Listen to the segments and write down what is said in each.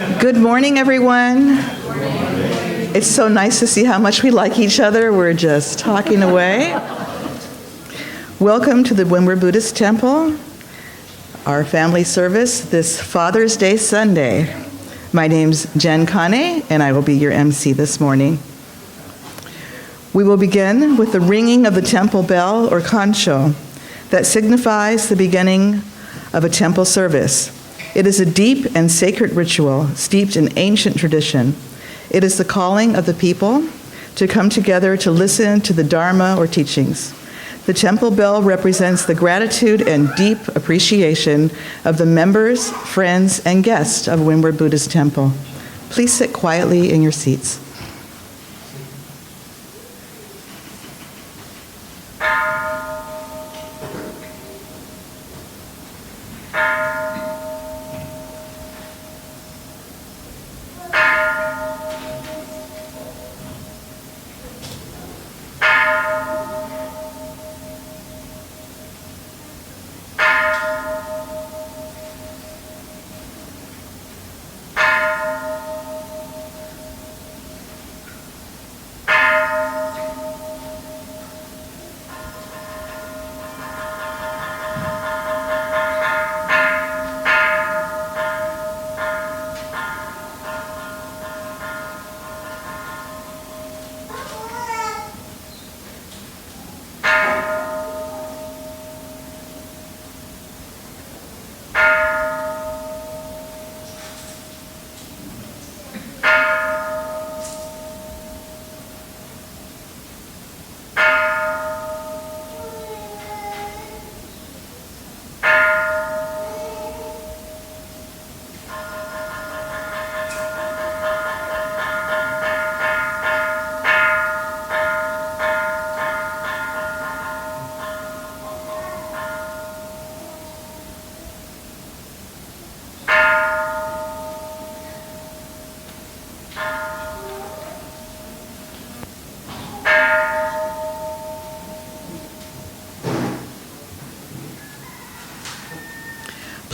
Good morning, everyone. It's so nice to see how much we like each other. We're just talking away. Welcome to the Windward Buddhist Temple, our family service this Father's Day Sunday. My name's Jen Kane, and I will be your MC this morning. We will begin with the ringing of the temple bell, or Kansho, that signifies the beginning of a temple service. It is a deep and sacred ritual steeped in ancient tradition. It is the calling of the people to come together to listen to the Dharma or teachings. The temple bell represents the gratitude and deep appreciation of the members, friends, and guests of Windward Buddhist Temple. Please sit quietly in your seats.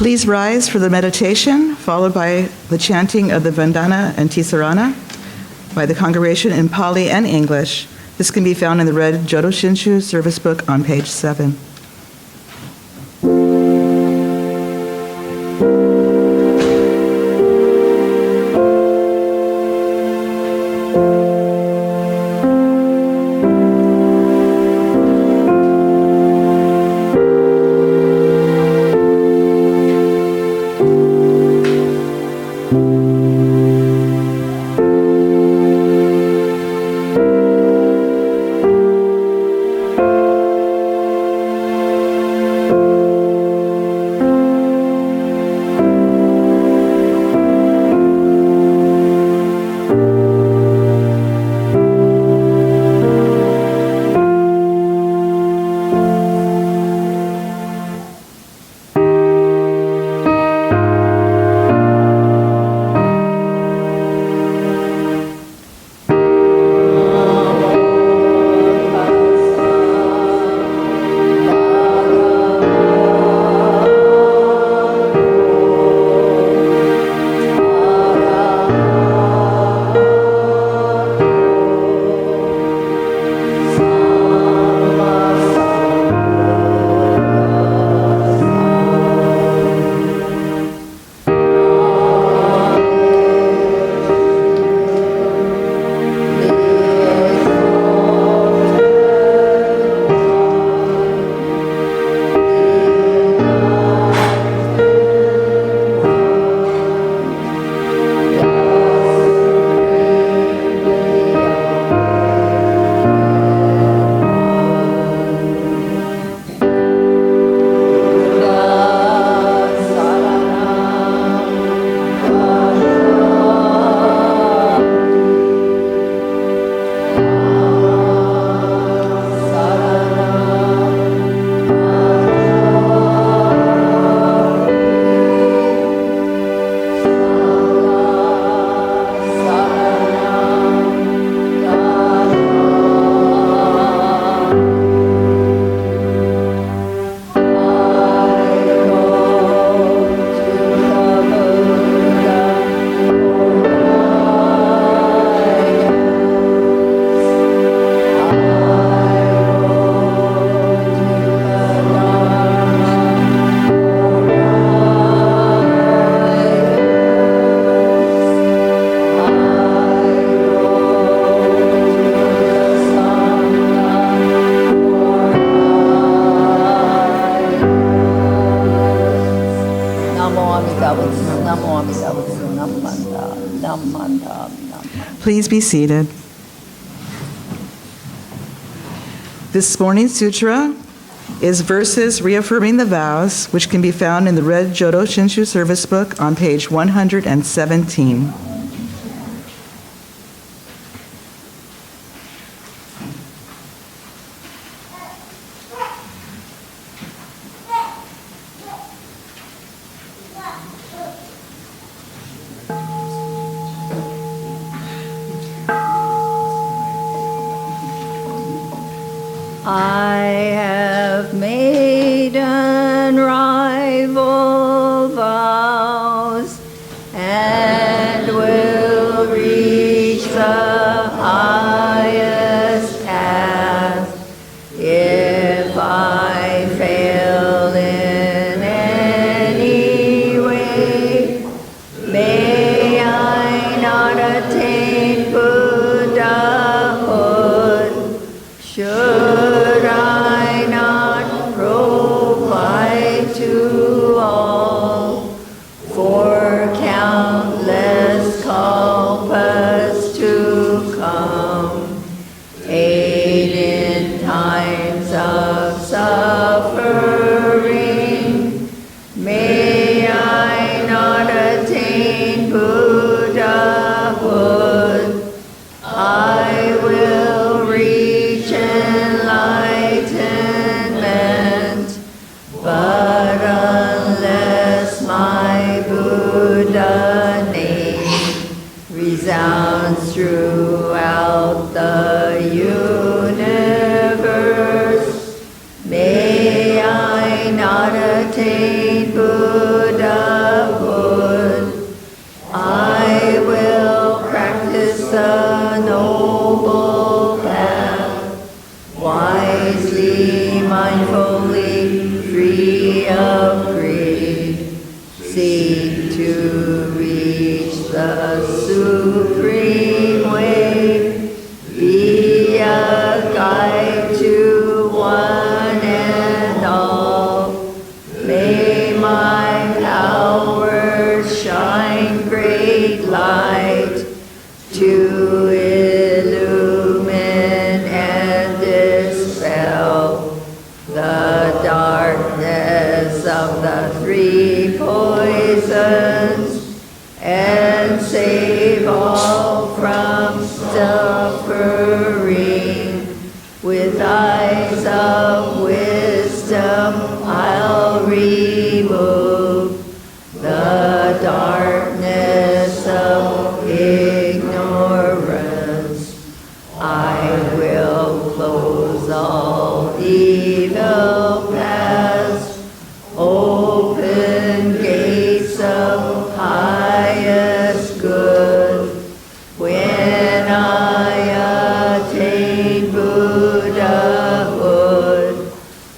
Please rise for the meditation, followed by the chanting of the Vandana Ti-Sarana by the congregation in Pali and English. This can be found in the red Jodo Shinshu service book on page 7. Please be seated. This morning's sutra is verses Reaffirming the Vows, which can be found in the Red Jodo Shinshu Service Book on page 117. I have made unrivaled vows and will reach the highest path. If I fail in any way, may I not attain Buddhahood. Should I not provide to all for countless kalpas to come, aid in times of suffering, may I not attain Buddhahood. I will reach enlightenment, but unless my Buddha name resounds throughout the universe, may I not attain Buddhahood. I will practice the noble path, wisely, mindfully, free of greed, seek to reach the supreme way, be a guide to one and all. May my power shine great light to illumine and dispel the darkness of the three poisons and save all from suffering. With eyes of wisdom I'll remove the darkness of ignorance. I will close all evil paths, open gates of highest good. When I attain Buddhahood,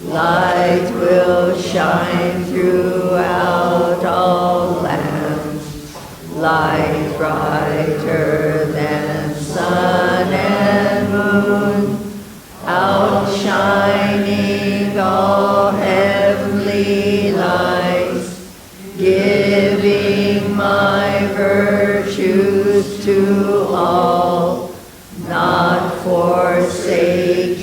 light will shine throughout all lands, light brighter than sun and moon, outshining all heavenly lights, giving my virtues to all, not forsaking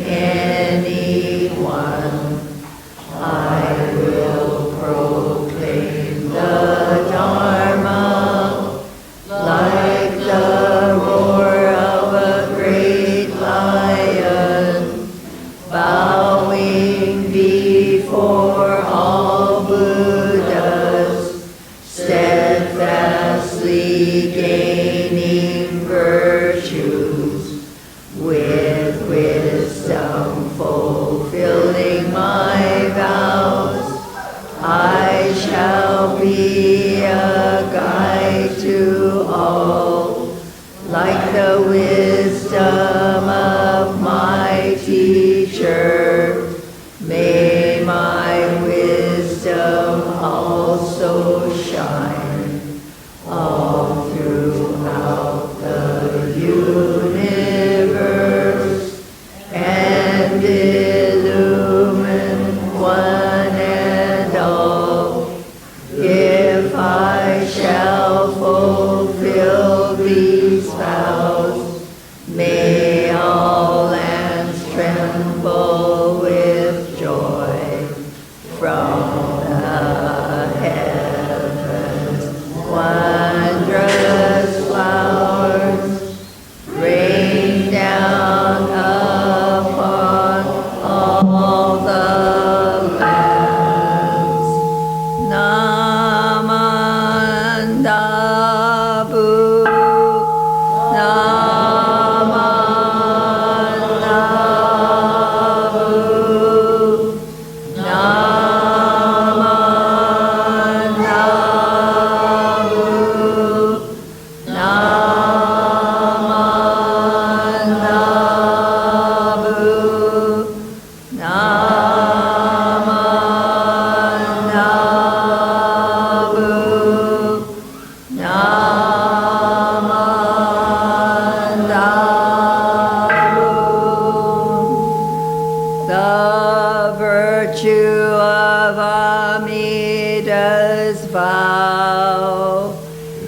anyone. I will proclaim the Dharma like the roar of a great lion, bowing before all Buddhas, steadfastly gaining virtues, with wisdom fulfilling my vows. I shall be a guide to all, like the wisdom of my teacher. May my wisdom also shine all throughout the universe and illumine one and all. If the heavens, wondrous flowers rain down upon all the lands. Namandabu, the virtue of Amida's vow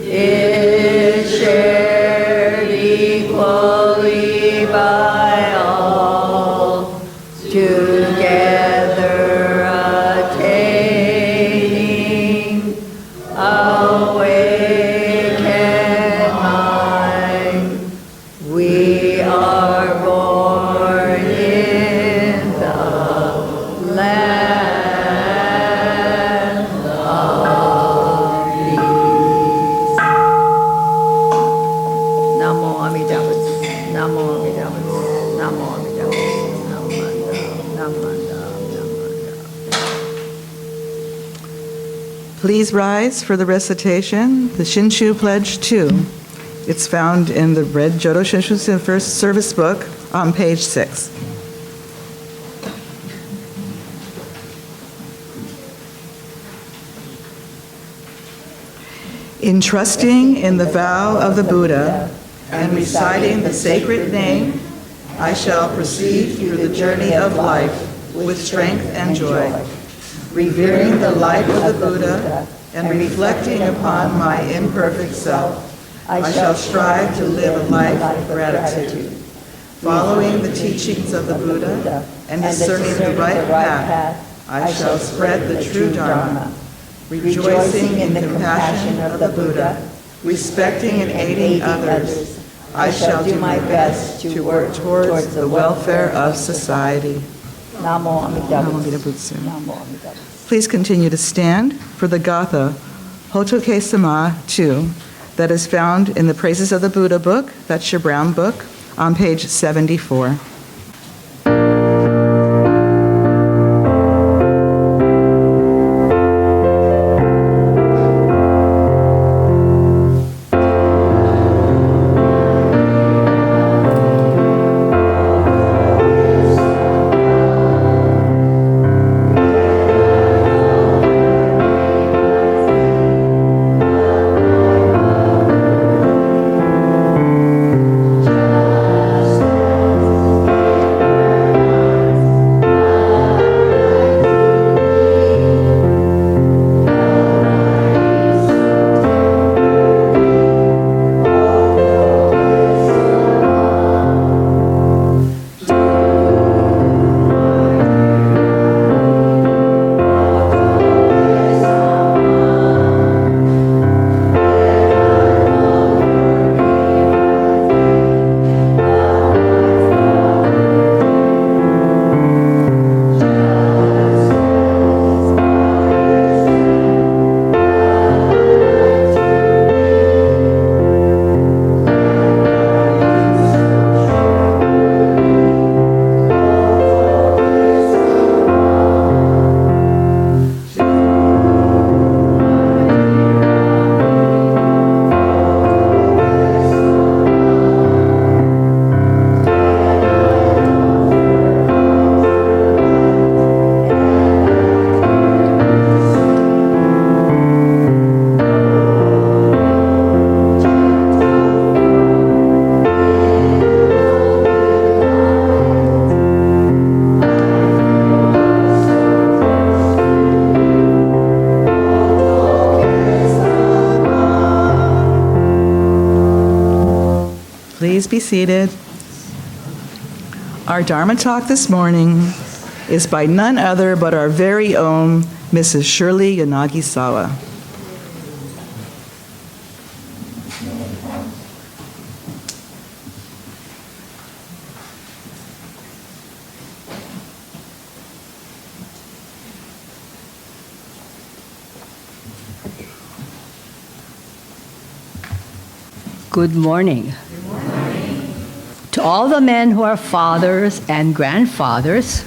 is shared equally by all, together attaining awakened mind. We are born in the land of peace. Namo Amitabha. Namo Amitabha. Namo Amitabha. Namanda. Please rise for the recitation, the Shinshu Pledge II. It's found in the red Jodo Shinshu First Service Book on page 6. In trusting in the vow of the Buddha and reciting the sacred name, I shall proceed through the journey of life with strength and joy, revering the light of the Buddha and reflecting upon my imperfect self. I shall strive to live a life of gratitude, following the teachings of the Buddha and discerning the right path. I shall spread the true Dharma, rejoicing in the compassion of the Buddha, respecting and aiding others. I shall do my best to work towards the welfare of society. Namo Amitabha. Namo Butsu. Namo Amitabha. Please continue to stand for the Gatha, Hotokesama II, that is found in the Praises of the Buddha book, that's your brown book, on page 74. Please be seated. Our Dharma talk this morning is by none other but our very own Mrs. Shirley Yanagisawa. Good morning. Good morning. To all the men who are fathers and grandfathers,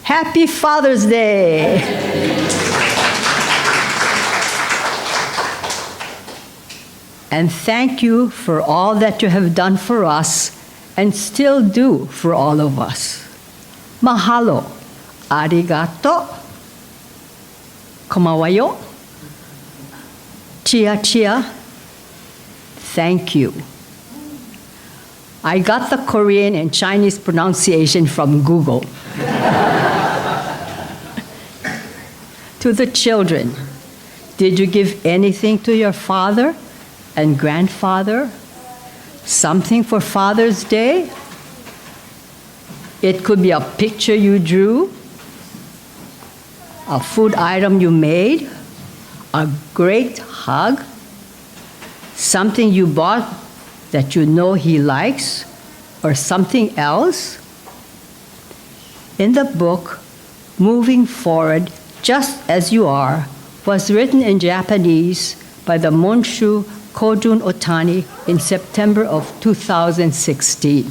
Happy Father's Day. And thank you for all that you have done for us and still do for all of us. Mahalo. Arigato. Komawayo. Chia chia. Thank you. I got the Korean and Chinese pronunciation from Google. To the children, did you give anything to your father and grandfather? Something for Father's Day? It could be a picture you drew, a food item you made, a great hug, something you bought that you know he likes, or something else. In the book, Moving Forward Just As You Are, was written in Japanese by the Monshu Kojun Otani in September of 2016.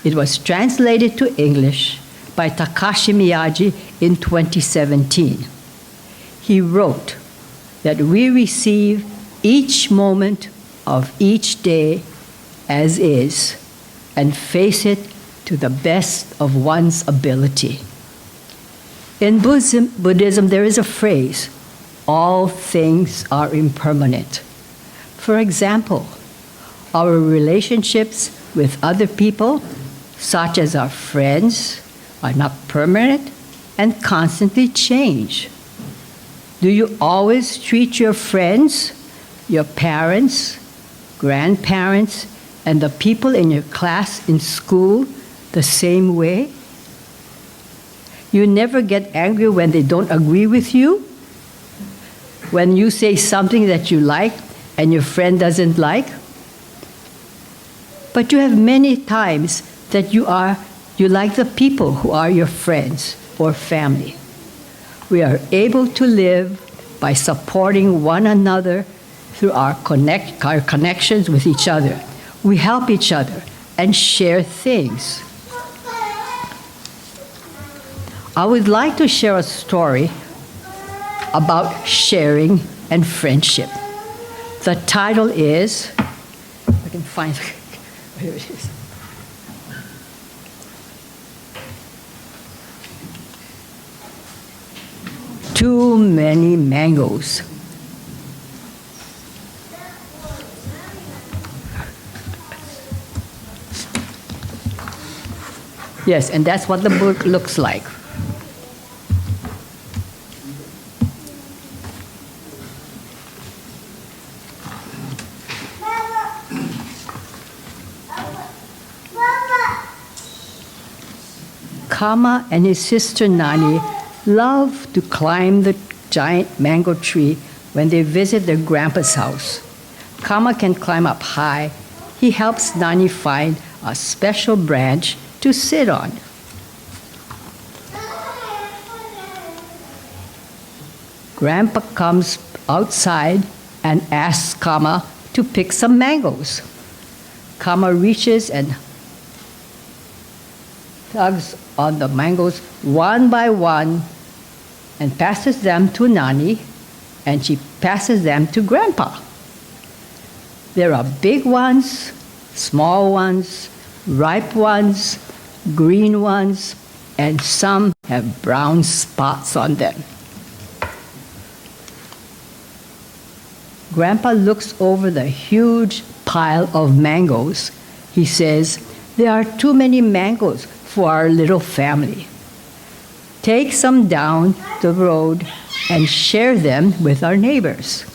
It was translated to English by Takashi Miyaji in 2017. He wrote that we receive each moment of each day as is and face it to the best of one's ability. In Buddhism, there is a phrase, all things are impermanent. For example, our relationships with other people, such as our friends, are not permanent and constantly change. Do you always treat your friends, your parents, grandparents, and the people in your class in school the same way? You never get angry when they don't agree with you? When you say something that you like and your friend doesn't like? But you have many times that you like the people who are your friends or family. We are able to live by supporting one another through our connections with each other. We help each other and share things. I would like to share a story about sharing and friendship. The title is, I can find, here it is. Too many mangoes. Yes, and that's what the book looks like. Kama and his sister Nani love to climb the giant mango tree when they visit their grandpa's house. Kama can climb up high. He helps Nani find a special branch to sit on. Grandpa comes outside and asks Kama to pick some mangoes. Kama reaches and tugs on the mangoes one by one and passes them to Nani, and she passes them to Grandpa. There are big ones, small ones, ripe ones, green ones, and some have brown spots on them. Grandpa looks over the huge pile of mangoes. He says, "There are too many mangoes for our little family. Take some down the road and share them with our neighbors."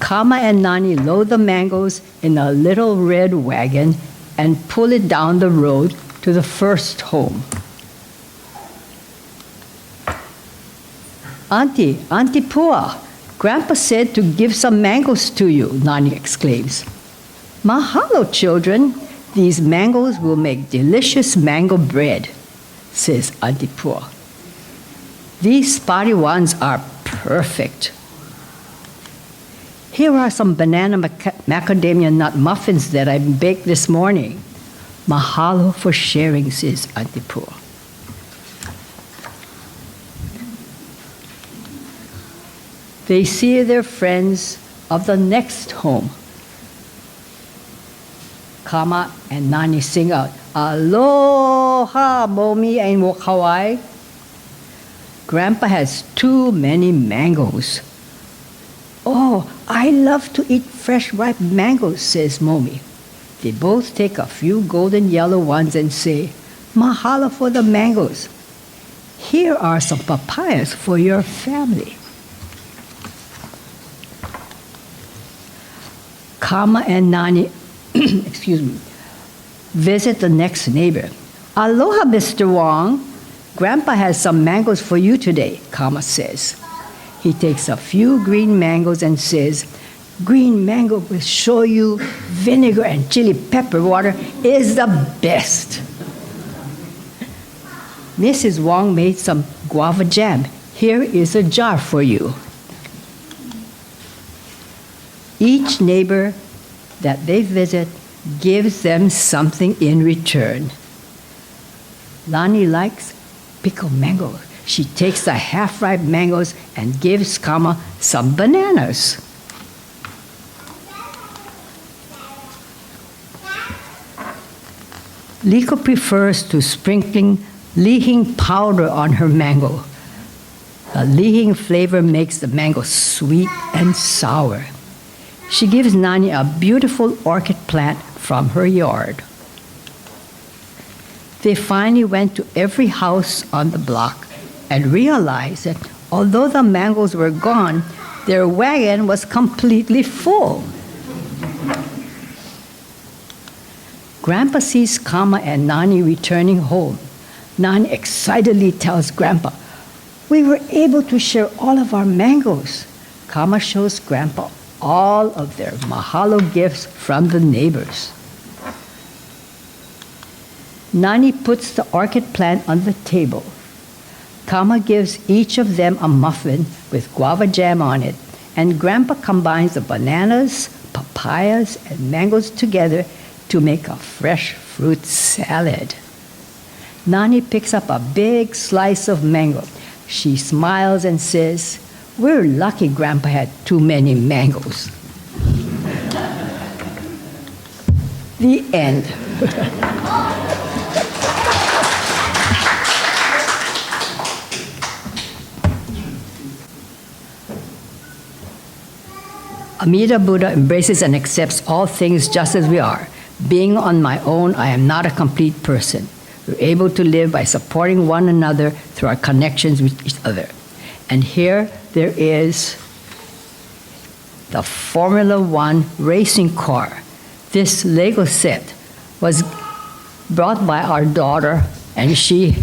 Kama and Nani load the mangoes in a little red wagon and pull it down the road to the first home. Auntie Pua, Grandpa said to give some mangoes to you, Nani exclaims. Mahalo, children. These mangoes will make delicious mango bread, says Auntie Pua. These spotty ones are perfect. Here are some banana macadamia nut muffins that I baked this morning. Mahalo for sharing, says Auntie Pua. They see their friends of the next home. Kama and Nani sing out, Aloha, Momi and Wokawai. Grandpa has too many mangoes. Oh, I love to eat fresh ripe mangoes, says Momi. They both take a few golden yellow ones and say, Mahalo for the mangoes. Here are some papayas for your family. Kama and Nani visit the next neighbor. Aloha, Mr. Wong. Grandpa has some mangoes for you today, Kama says. He takes a few green mangoes and says, green mango with shoyu, vinegar, and chili pepper water is the best. Mrs. Wong made some guava jam. Here is a jar for you. Each neighbor that they visit gives them something in return. Lani likes pickled mango. She takes the half-ripe mangoes and gives Kama some bananas. Liko prefers to sprinkling lihing powder on her mango. The lihing flavor makes the mango sweet and sour. She gives Nani a beautiful orchid plant from her yard. They finally went to every house on the block and realized that although the mangoes were gone, their wagon was completely full. Grandpa sees Kama and Nani returning home. Nani excitedly tells Grandpa, we were able to share all of our mangoes. Kama shows Grandpa all of their mahalo gifts from the neighbors. Nani puts the orchid plant on the table. Kama gives each of them a muffin with guava jam on it, and Grandpa combines the bananas, papayas, and mangoes together to make a fresh fruit salad. Nani picks up a big slice of mango. She smiles and says, we're lucky Grandpa had too many mangoes. The end. Amida Buddha embraces and accepts all things just as we are. Being on my own, I am not a complete person. We're able to live by supporting one another through our connections with each other. And here there is the Formula One racing car. This Lego set was brought by our daughter, and she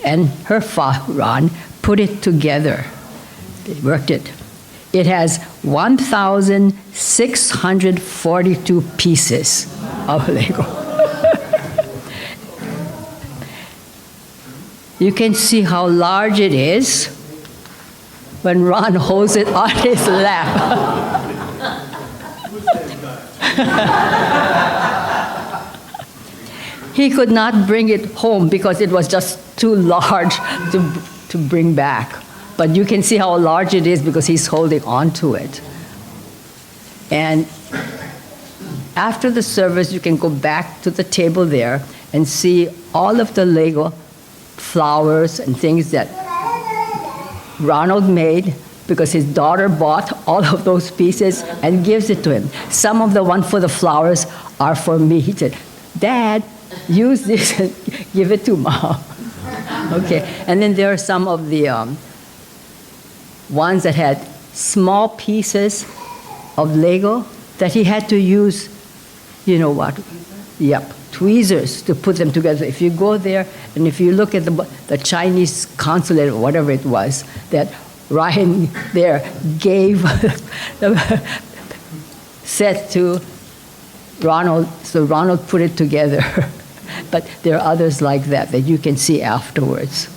and her father, Ron, put it together. They worked it. It has 1,642 pieces of Lego. You can see how large it is when Ron holds it on his lap. He could not bring it home because it was just too large to bring back. But you can see how large it is because he's holding on to it. And after the service, you can go back to the table there and see all of the Lego flowers and things that Ronald made because his daughter bought all of those pieces and gives it to him. Some of the ones for the flowers are for me. He said, Dad, use this and give it to Mom. Okay, and then there are some of the ones that had small pieces of Lego that he had to use, you know what? Yep, tweezers to put them together. If you go there and if you look at the Chinese consulate or whatever it was, that Ryan there gave, said to Ronald, so Ronald put it together. But there are others like that you can see afterwards.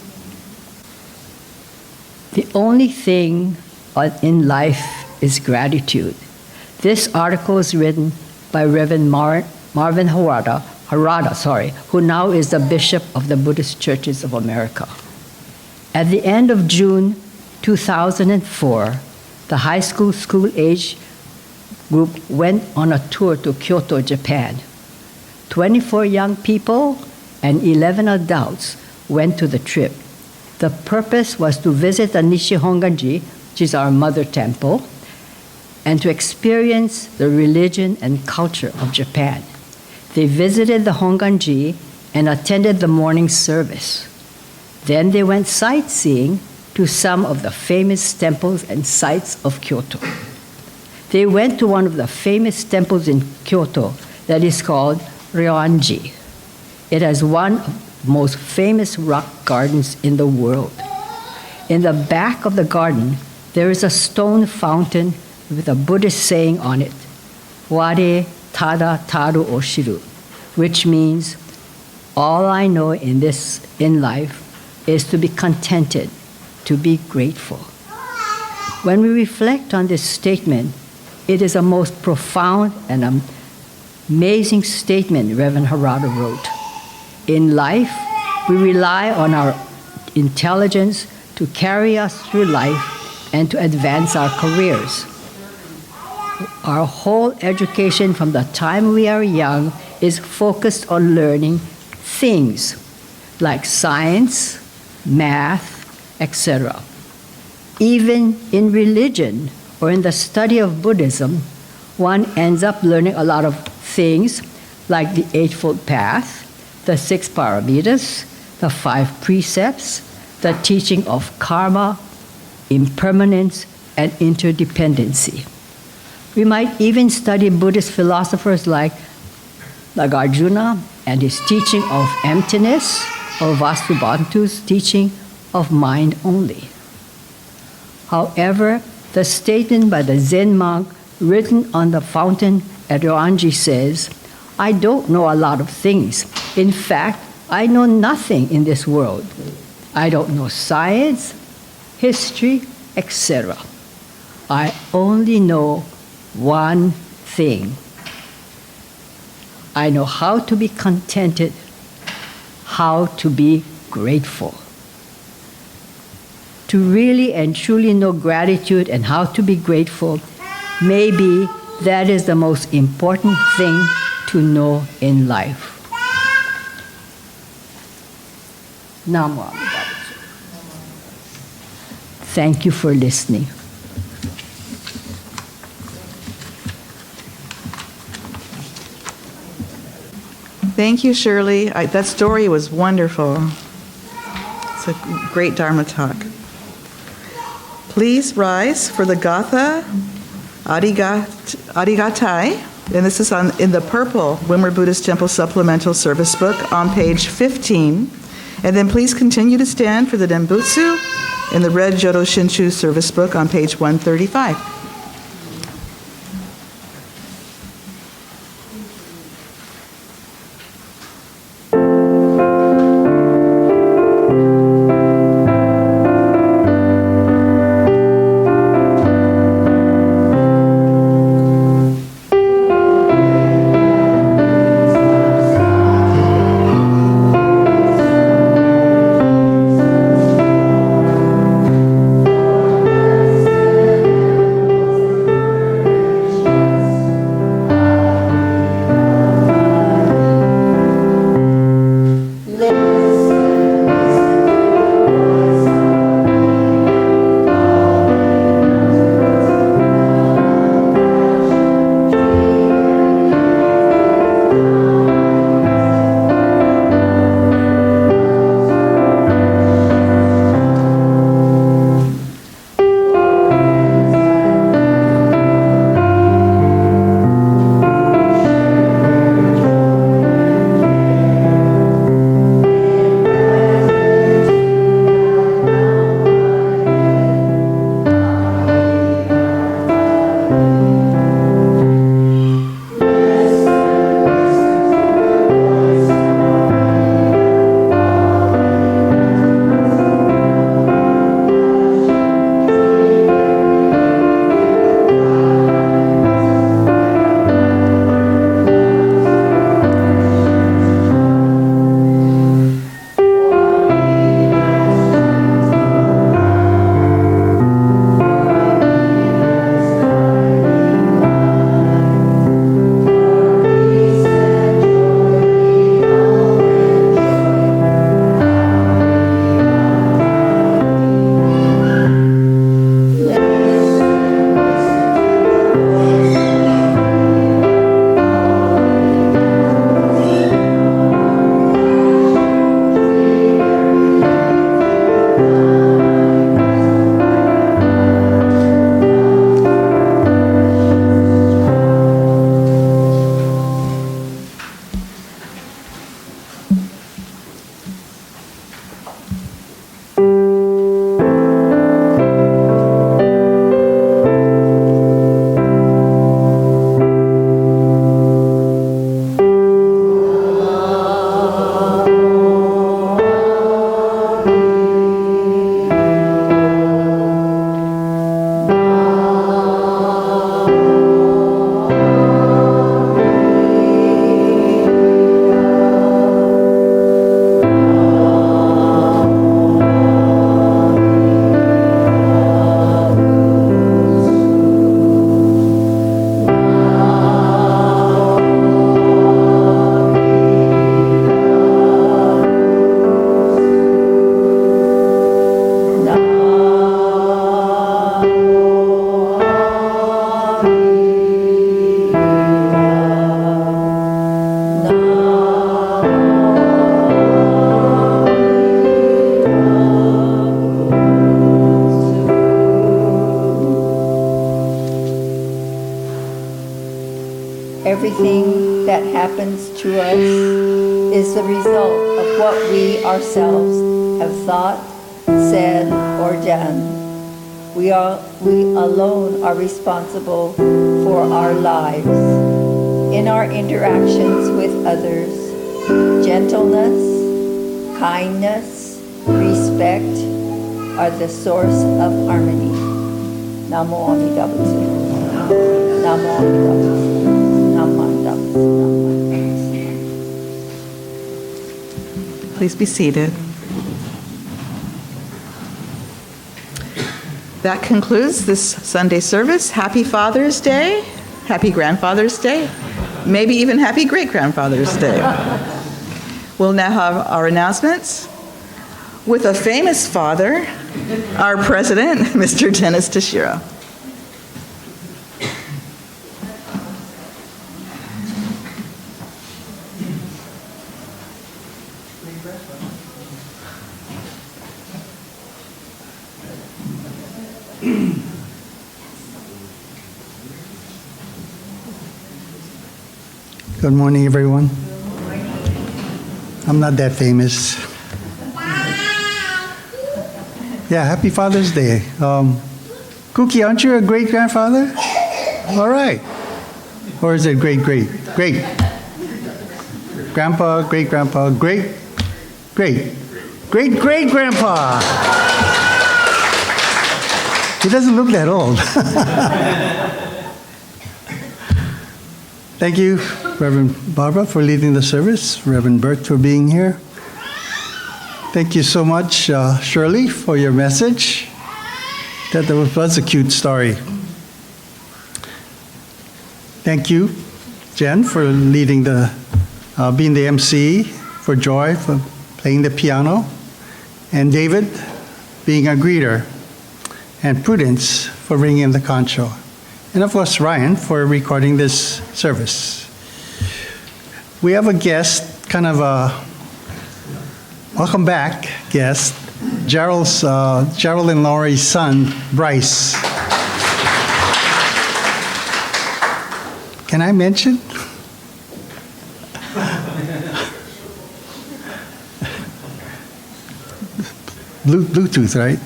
The only thing in life is gratitude. This article is written by Reverend Marvin Harada, who now is the Bishop of the Buddhist Churches of America. At the end of June 2004, the high school-age group went on a tour to Kyoto, Japan. 24 young people and 11 adults went to the trip. The purpose was to visit the Nishi Hongwanji, which is our mother temple, and to experience the religion and culture of Japan. They visited the Hongwanji and attended the morning service. Then they went sightseeing to some of the famous temples and sites of Kyoto. They went to one of the famous temples in Kyoto that is called Hongwanji. It has one of the most famous rock gardens in the world. In the back of the garden, there is a stone fountain with a Buddhist saying on it, Ware tada taru o shiru, which means, all I know in life is to be contented, to be grateful. When we reflect on this statement, it is a most profound and amazing statement Reverend Harada wrote. In life, we rely on our intelligence to carry us through life and to advance our careers. Our whole education from the time we are young is focused on learning things like science, math, etc. Even in religion or in the study of Buddhism, one ends up learning a lot of things like the Eightfold Path, the 6 Paramitas, the 5 precepts, the teaching of karma, impermanence, and interdependency. We might even study Buddhist philosophers like Nagarjuna and his teaching of emptiness, or Vasubandhu's teaching of mind only. However, the statement by the Zen monk written on the fountain at Hongwanji says, I don't know a lot of things. In fact, I know nothing in this world. I don't know science, history, etc. I only know one thing. I know how to be contented, how to be grateful. To really and truly know gratitude and how to be grateful, maybe that is the most important thing to know in life. Namo Amida Butsu. Thank you for listening. Thank you, Shirley. That story was wonderful. It's a great Dharma talk. Please rise for the Gatha Arigatai, and this is in the purple Windward Buddhist Temple Supplemental Service Book on page 15. And then please continue to stand for the Nembutsu in the red Jodo Shinshu Service Book on page 135. everything that happens to us is the result of what we ourselves have thought, said, or done. We alone are responsible for our lives. In our interactions with others, gentleness, kindness, respect are the source of harmony. Namo Amida Butsu. Namo Amida Butsu. Namo Amida Butsu. Please be seated. That concludes this Sunday service. Happy Father's Day, happy Grandfather's Day, maybe even happy Great-Grandfather's Day. We'll now have our announcements with a famous father, our president, Mr. Dennis Tashiro. Good morning, everyone. I'm not that famous. Yeah, happy Father's Day. Cookie, aren't you a great-grandfather? All right. Or is it great-great? Great. Grandpa, great-grandpa, great-great-grandpa. He doesn't look that old. Thank you, Reverend Barbara, for leading the service, Reverend Bert for being here. Thank you so much, Shirley, for your message. That was a cute story. Thank you, Jen, for leading being the MC, for Joy, for playing the piano, and David, being a greeter, and Prudence, for ringing the Kansho. And of course, Ryan, for recording this service. We have a guest, kind of a welcome back guest, Gerald and Laurie's son, Bryce. Can I mention? Bluetooth, right?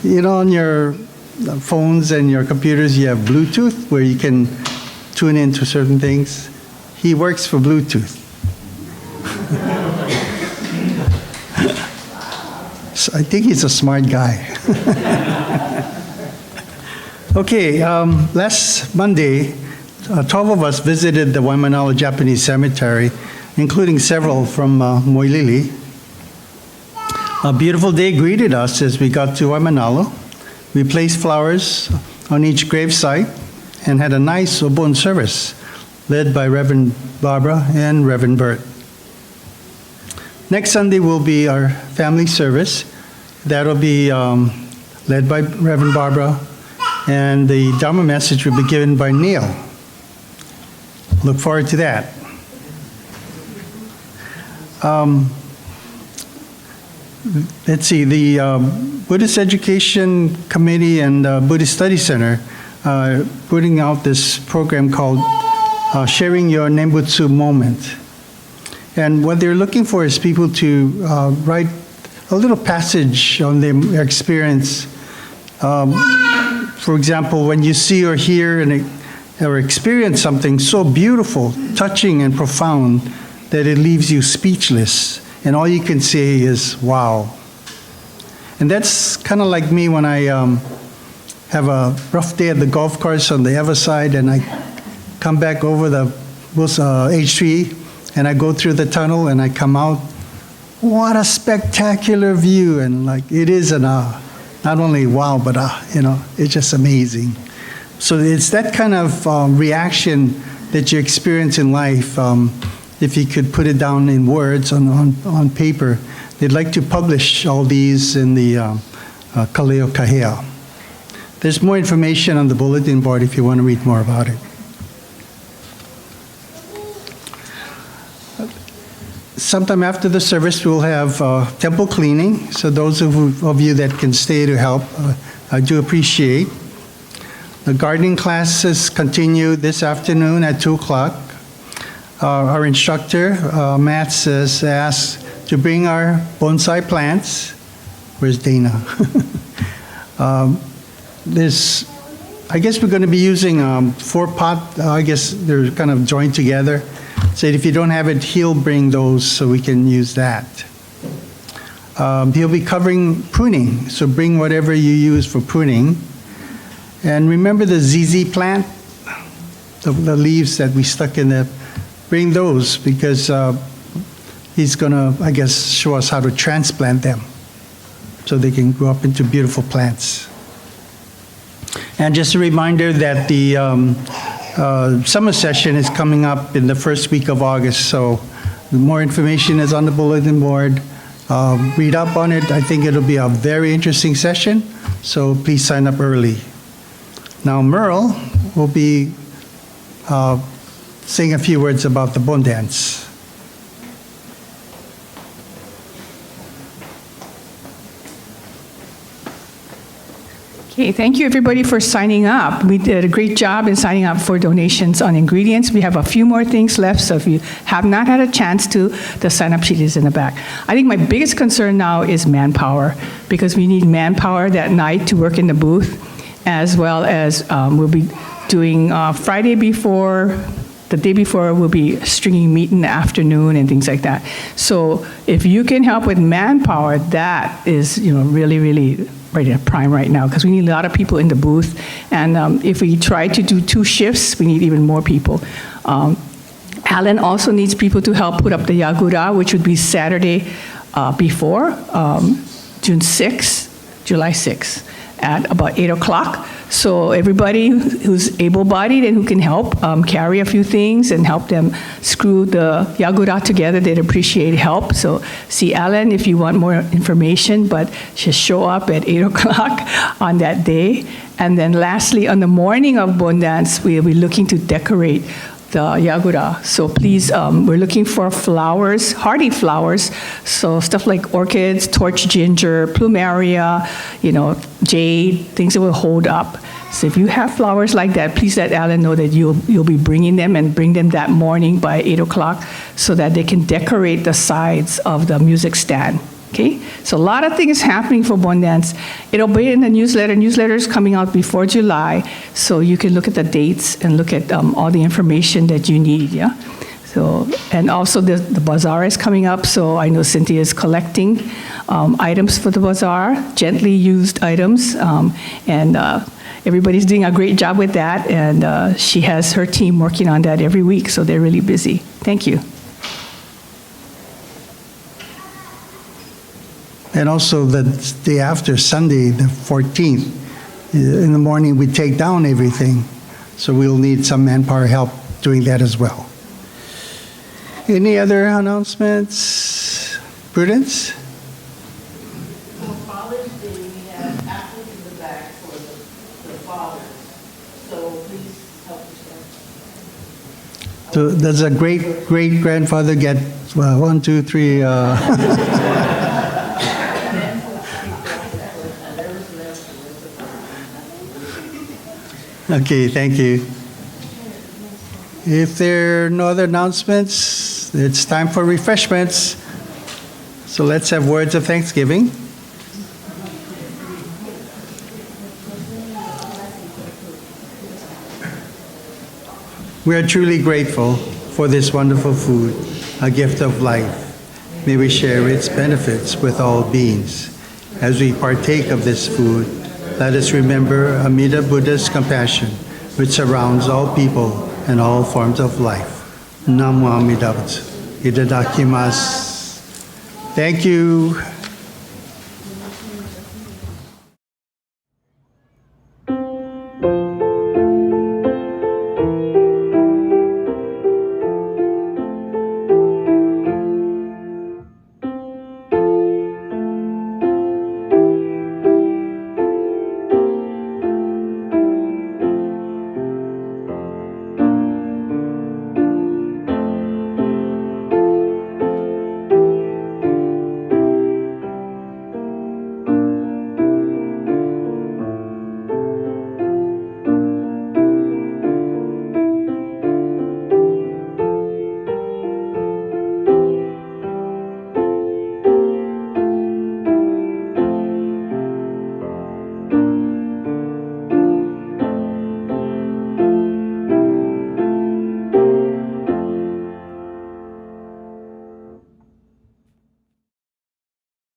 You know, on your phones and your computers, you have Bluetooth where you can tune into certain things. He works for Bluetooth. So I think he's a smart guy. Okay, last Monday, 12 of us visited the Waimanalo Japanese Cemetery, including several from Moilili. A beautiful day greeted us as we got to Waimanalo. We placed flowers on each gravesite and had a nice obon service led by Reverend Barbara and Reverend Bert. Next Sunday will be our family service. That'll be led by Reverend Barbara, and the Dharma message will be given by Neil. Look forward to that. Let's see, the Buddhist Education Committee and Buddhist Study Center are putting out this program called Sharing Your Nembutsu Moment. And what they're looking for is people to write a little passage on their experience. For example, when you see or hear or experience something so beautiful, touching, and profound that it leaves you speechless, and all you can say is, wow. And that's kind of like me when I have a rough day at the golf course on the other side, and I come back over the H3, and I go through the tunnel, and I come out. What a spectacular view! And like it is not only wow, but it's just amazing. So it's that kind of reaction that you experience in life. If you could put it down in words on paper, they'd like to publish all these in the Kaleo Kahea. There's more information on the bulletin board if you want to read more about it. Sometime after the service, we'll have temple cleaning. So those of you that can stay to help, I do appreciate. The gardening classes continue this afternoon at 2 o'clock. Our instructor, Matt, says, asked to bring our bonsai plants. Where's Dana? I guess we're going to be using 4-pot. I guess they're kind of joined together. So if you don't have it, he'll bring those so we can use that. He'll be covering pruning, so bring whatever you use for pruning. And remember the ZZ plant, the leaves that we stuck in there. Bring those because he's going to, I guess, show us how to transplant them so they can grow up into beautiful plants. And just a reminder that the summer session is coming up in the first week of August, so more information is on the bulletin board. Read up on it. I think it'll be a very interesting session, so please sign up early. Now Merle will be saying a few words about the Bon Dance. Okay, thank you everybody for signing up. We did a great job in signing up for donations on ingredients. We have a few more things left, so if you have not had a chance to, the sign-up sheet is in the back. I think my biggest concern now is manpower, because we need manpower that night to work in the booth, as well as we'll be doing Friday before, the day before we'll be stringing meat in the afternoon and things like that. So if you can help with manpower, that is really, really right at prime right now, because we need a lot of people in the booth. And if we try to do 2 shifts, we need even more people. Alan also needs people to help put up the Yagura, which would be Saturday before, July 6th, at about 8 o'clock. So everybody who's able-bodied and who can help carry a few things and help them screw the Yagura together, they'd appreciate help. So see Alan if you want more information, but just show up at 8 o'clock on that day. And then lastly, on the morning of Bon Dance, we'll be looking to decorate the Yagura. So please, we're looking for flowers, hardy flowers, so stuff like orchids, torch ginger, plumeria, jade, things that will hold up. So if you have flowers like that, please let Alan know that you'll be bringing them, and bring them that morning by 8 o'clock so that they can decorate the sides of the music stand. Okay, so a lot of things happening for Bon Dance. It'll be in the newsletter. Newsletter is coming out before July, so you can look at the dates and look at all the information that you need. Yeah. So, and also the bazaar is coming up. So I know Cynthia is collecting items for the bazaar, gently used items, and everybody's doing a great job with that. And she has her team working on that every week, so they're really busy. Thank you. And also the day after, Sunday, the 14th, in the morning we take down everything. So we'll need some manpower help doing that as well. Any other announcements? Prudence? On Father's Day, we have apples in the back for the fathers. So please help us. So does a great-grandfather get 1, 2, 3? Okay, thank you. If there are no other announcements, it's time for refreshments. So let's have words of thanksgiving. We are truly grateful for this wonderful food, a gift of life. May we share its benefits with all beings. As we partake of this food, let us remember Amida Buddha's compassion, which surrounds all people and all forms of life. Namo Amida Butsu. Itadakimasu. Thank you.